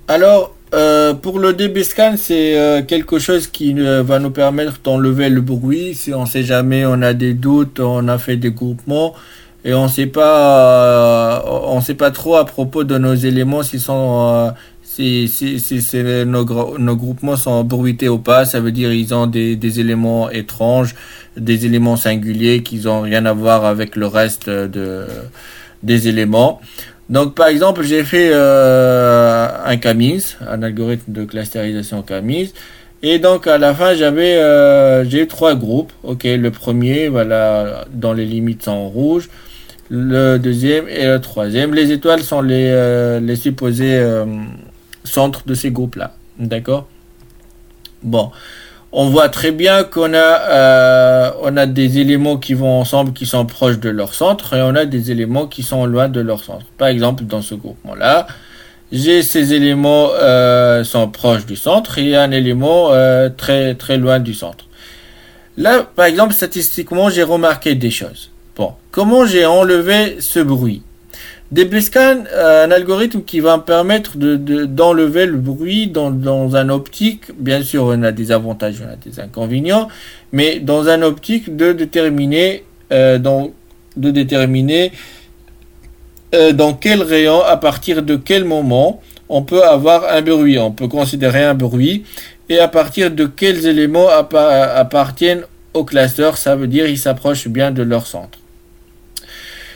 Alors, pour le DB scan, c'est quelque chose qui va nous permettre d'enlever le bruit. Si on sait jamais, on a des doutes, on a fait des groupements et on sait pas trop à propos de nos éléments s'ils sont, si nos groupements sont bruités ou pas. Ça veut dire ils ont des éléments étranges, des éléments singuliers qui n'ont rien à voir avec le reste des éléments. Donc, par exemple, j'ai fait un CAMIS, un algorithme de clusterisation CAMIS. Et donc, à la fin, j'ai eu trois groupes. Ok, le premier, voilà, dans les limites sont en rouge. Le deuxième et le troisième. Les étoiles sont les supposés centres de ces groupes-là. D'accord? Bon. On voit très bien on a des éléments qui vont ensemble, qui sont proches de leur centre, et on a des éléments qui sont loin de leur centre. Par exemple, dans ce groupement-là, j'ai ces éléments sont proches du centre et un élément très très loin du centre. Là, par exemple, statistiquement, j'ai remarqué des choses. Bon, comment j'ai enlevé ce bruit? DBScan, un algorithme qui va me permettre d'enlever le bruit dans un optique. Bien sûr, on a des avantages, on a des inconvénients, mais dans un optique de déterminer dans quel rayon, à partir de quel moment, on peut avoir un bruit. On peut considérer un bruit et à partir de quels éléments appartiennent au cluster. Ça veut dire qu'ils s'approchent bien de leur centre.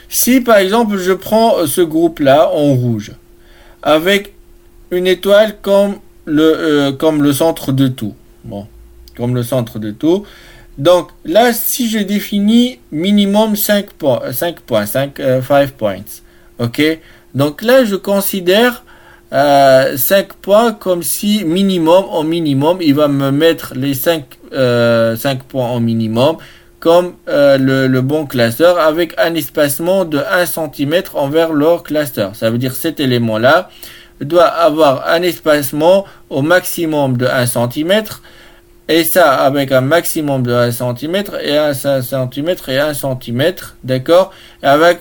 Si par exemple je prends ce groupe-là en rouge, avec une étoile comme le centre de tout, bon, comme le centre de tout, donc là si je définis minimum 5 points, 5 5 points, ok, donc là je considère 5 points comme si au minimum, il va me mettre les 5 points en minimum, comme le bon cluster avec un espacement de 1 cm envers leur cluster. Ça veut dire cet élément-là doit avoir un espacement au maximum de 1 cm et ça avec un maximum de 1 cm et 1 cm et 1 cm, d'accord, avec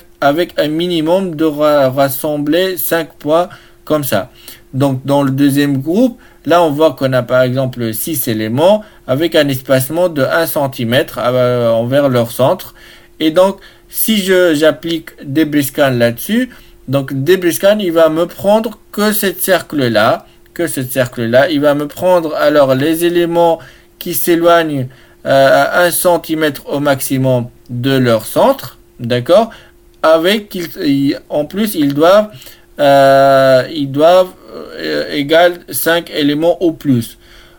un minimum de rassembler 5 points comme ça. Donc dans le deuxième groupe, là on voit qu'on a par exemple 6 éléments avec un espacement de 1 cm envers leur centre. Et donc si j'applique DBScan là-dessus, donc DBScan il va me prendre que cette cercle-là, il va me prendre alors les éléments qui s'éloignent à 1 cm au maximum de leur centre, d'accord, avec en plus ils doivent égal 5 éléments au plus.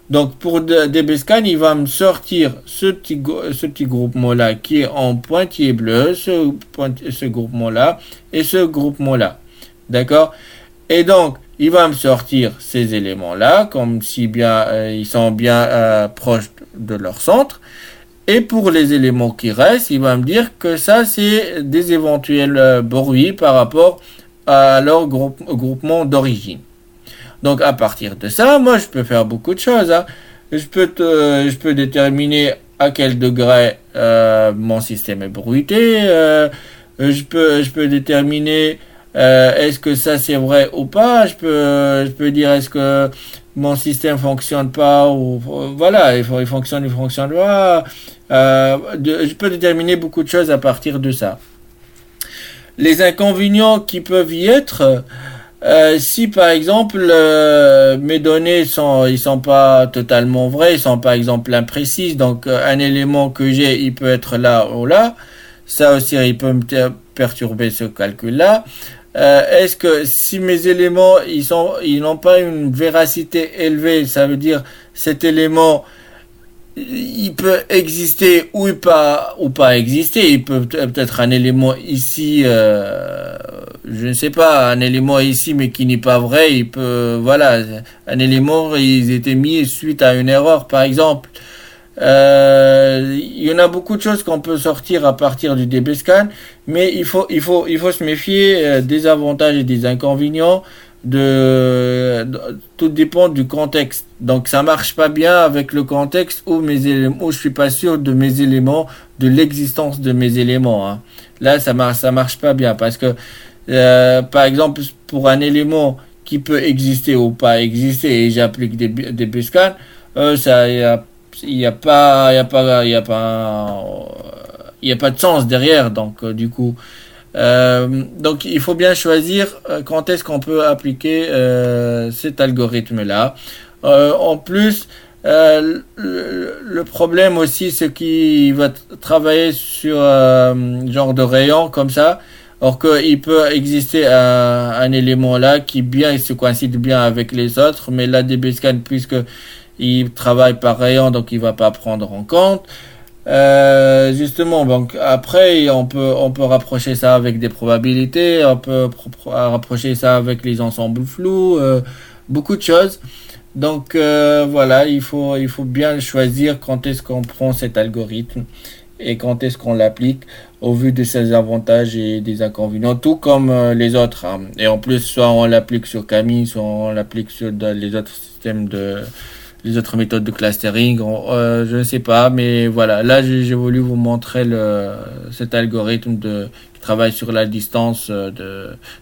Donc pour DBScan, il va me sortir ce petit groupement-là qui est en pointillé bleu, ce groupement-là et ce groupement-là. D'accord? Et donc, il va me sortir ces éléments-là, comme si bien ils sont bien proches de leur centre. Et pour les éléments qui restent, il va me dire que ça, c'est des éventuels bruits par rapport à leur groupement d'origine. Donc à partir de ça, moi je peux faire beaucoup de choses. Hein. Je peux déterminer à quel degré mon système est bruité. Je peux déterminer est-ce que ça c'est vrai ou pas. Je peux dire est-ce que mon système fonctionne pas ou voilà, il fonctionne pas. Je peux déterminer beaucoup de choses à partir de ça. Les inconvénients qui peuvent y être, si par exemple mes données ils sont pas totalement vraies, ils sont par exemple imprécises, donc un élément que j'ai, il peut être là ou là, ça aussi il peut me perturber ce calcul-là. Est-ce que si mes éléments ils n'ont pas une véracité élevée, ça veut dire cet élément il peut exister ou pas exister. Il peut peut-être un élément ici, je ne sais pas, un élément ici mais qui n'est pas vrai. Il peut, voilà, un élément il était mis suite à une erreur par exemple. Il y en a beaucoup de choses qu'on peut sortir à partir du DBScan, mais il faut se méfier des avantages et des inconvénients tout dépend du contexte. Donc ça marche pas bien avec le contexte où je suis pas sûr de mes éléments, de l'existence de mes éléments. Hein. Là ça marche pas bien parce que par exemple pour un élément qui peut exister ou pas exister et j'applique des BSCAN, ça, il y a pas de sens derrière. Donc, du coup, donc il faut bien choisir quand est-ce qu'on peut appliquer cet algorithme-là. En plus, le problème aussi, c'est qu'il va travailler sur genre de rayon comme ça. Or qu'il peut exister un élément là qui bien il se coïncide bien avec les autres, mais là DBSCAN puisque il travaille par rayon, donc il va pas prendre en compte. Justement, donc après on peut rapprocher ça avec des probabilités, on peut rapprocher ça avec les ensembles flous, beaucoup de choses. Donc voilà, il faut bien choisir quand est-ce qu'on prend cet algorithme et quand est-ce qu'on l'applique au vu de ses avantages et des inconvénients, tout comme les autres, hein. Et en plus, soit on l'applique sur Camille, soit on l'applique sur les autres systèmes les autres méthodes de clustering. Je ne sais pas, mais voilà. Là, j'ai voulu vous montrer cet algorithme qui travaille sur la distance,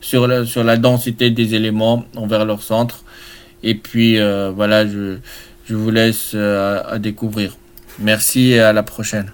sur la densité des éléments envers leur centre. Et puis, voilà, je vous laisse à découvrir. Merci et à la prochaine.